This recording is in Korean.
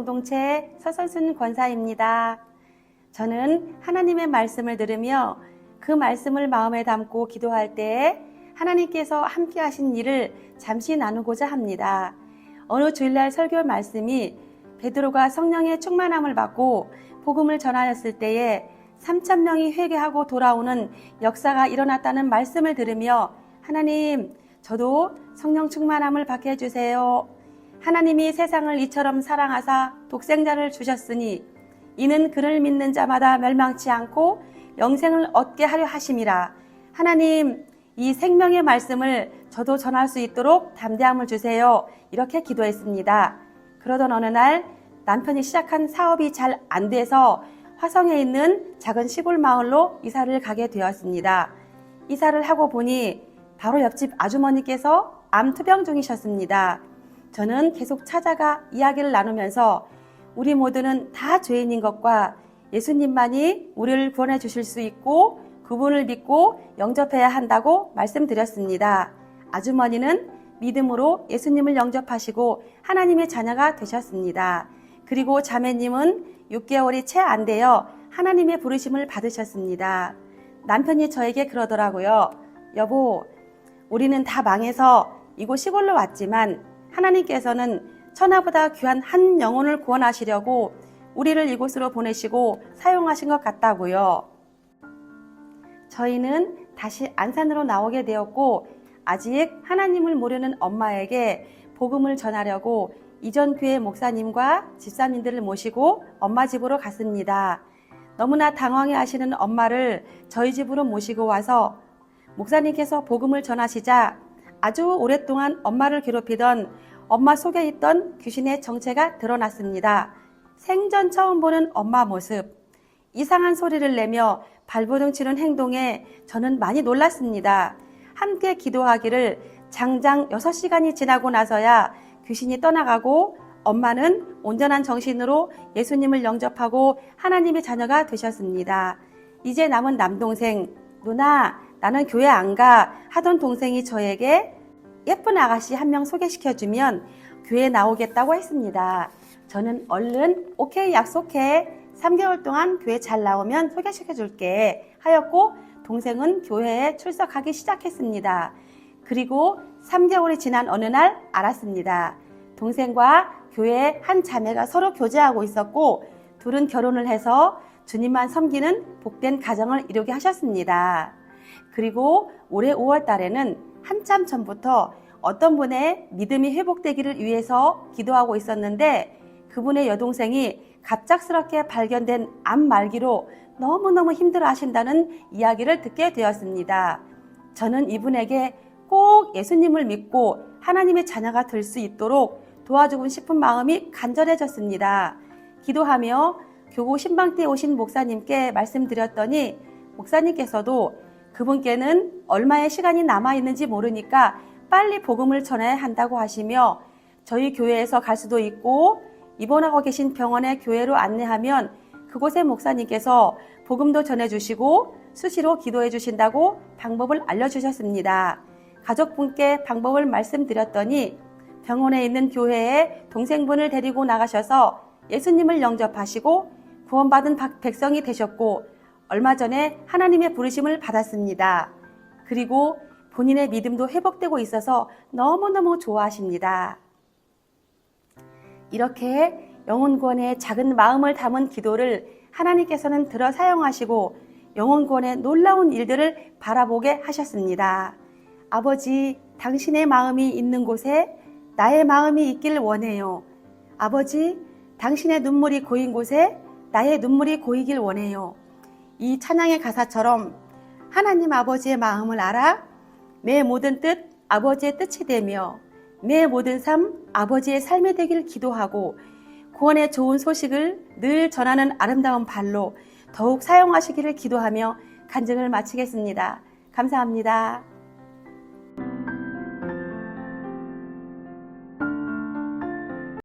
공동체 서선순 권사입니다. 저는 하나님의 말씀을 들으며 그 말씀을 마음에 담고 기도할 때에 하나님께서 함께 하신 일을 잠시 나누고자 합니다. 어느 주일날 설교 말씀이 베드로가 성령의 충만함을 받고 복음을 전하였을 때에 3,000명이 회개하고 돌아오는 역사가 일어났다는 말씀을 들으며 하나님, 저도 성령 충만함을 받게 해주세요. 하나님이 세상을 이처럼 사랑하사 독생자를 주셨으니 이는 그를 믿는 자마다 멸망치 않고 영생을 얻게 하려 하심이라. 하나님, 이 생명의 말씀을 저도 전할 수 있도록 담대함을 주세요. 이렇게 기도했습니다. 그러던 어느 날 남편이 시작한 사업이 잘 안 돼서 화성에 있는 작은 시골 마을로 이사를 가게 되었습니다. 이사를 하고 보니 바로 옆집 아주머니께서 암 투병 중이셨습니다. 저는 계속 찾아가 이야기를 나누면서 우리 모두는 다 죄인인 것과 예수님만이 우리를 구원해 주실 수 있고 그분을 믿고 영접해야 한다고 말씀드렸습니다. 아주머니는 믿음으로 예수님을 영접하시고 하나님의 자녀가 되셨습니다. 그리고 자매님은 6개월이 채 안 되어 하나님의 부르심을 받으셨습니다. 남편이 저에게 그러더라고요. 여보, 우리는 다 망해서 이곳 시골로 왔지만 하나님께서는 천하보다 귀한 한 영혼을 구원하시려고 우리를 이곳으로 보내시고 사용하신 것 같다고요. 저희는 다시 안산으로 나오게 되었고 아직 하나님을 모르는 엄마에게 복음을 전하려고 이전 교회 목사님과 집사님들을 모시고 엄마 집으로 갔습니다. 너무나 당황해 하시는 엄마를 저희 집으로 모시고 와서 목사님께서 복음을 전하시자 아주 오랫동안 엄마를 괴롭히던 엄마 속에 있던 귀신의 정체가 드러났습니다. 생전 처음 보는 엄마 모습, 이상한 소리를 내며 발버둥 치는 행동에 저는 많이 놀랐습니다. 함께 기도하기를 장장 6시간이 지나고 나서야 귀신이 떠나가고 엄마는 온전한 정신으로 예수님을 영접하고 하나님의 자녀가 되셨습니다. 이제 남은 남동생, 누나, 나는 교회 안 가 하던 동생이 저에게 예쁜 아가씨 한 명 소개시켜주면 교회 나오겠다고 했습니다. 저는 얼른 오케이 약속해. 3개월 동안 교회 잘 나오면 소개시켜줄게 하였고 동생은 교회에 출석하기 시작했습니다. 그리고 3개월이 지난 어느 날 알았습니다. 동생과 교회의 한 자매가 서로 교제하고 있었고 둘은 결혼을 해서 주님만 섬기는 복된 가정을 이루게 하셨습니다. 그리고 올해 5월 달에는 한참 전부터 어떤 분의 믿음이 회복되기를 위해서 기도하고 있었는데 그분의 여동생이 갑작스럽게 발견된 암 말기로 너무너무 힘들어 하신다는 이야기를 듣게 되었습니다. 저는 이분에게 꼭 예수님을 믿고 하나님의 자녀가 될 수 있도록 도와주고 싶은 마음이 간절해졌습니다. 기도하며 교구 신방때에 오신 목사님께 말씀드렸더니 목사님께서도 그분께는 얼마의 시간이 남아있는지 모르니까 빨리 복음을 전해야 한다고 하시며 저희 교회에서 갈 수도 있고 입원하고 계신 병원의 교회로 안내하면 그곳의 목사님께서 복음도 전해주시고 수시로 기도해 주신다고 방법을 알려주셨습니다. 가족분께 방법을 말씀드렸더니 병원에 있는 교회에 동생분을 데리고 나가셔서 예수님을 영접하시고 구원받은 백성이 되셨고 얼마 전에 하나님의 부르심을 받았습니다. 그리고 본인의 믿음도 회복되고 있어서 너무너무 좋아하십니다. 이렇게 영혼구원의 작은 마음을 담은 기도를 하나님께서는 들어 사용하시고 영혼구원의 놀라운 일들을 바라보게 하셨습니다. 아버지, 당신의 마음이 있는 곳에 나의 마음이 있길 원해요. 아버지, 당신의 눈물이 고인 곳에 나의 눈물이 고이길 원해요. 이 찬양의 가사처럼 하나님 아버지의 마음을 알아 내 모든 뜻 아버지의 뜻이 되며 내 모든 삶 아버지의 삶이 되길 기도하고 구원의 좋은 소식을 늘 전하는 아름다운 발로 더욱 사용하시기를 기도하며 간증을 마치겠습니다. 감사합니다.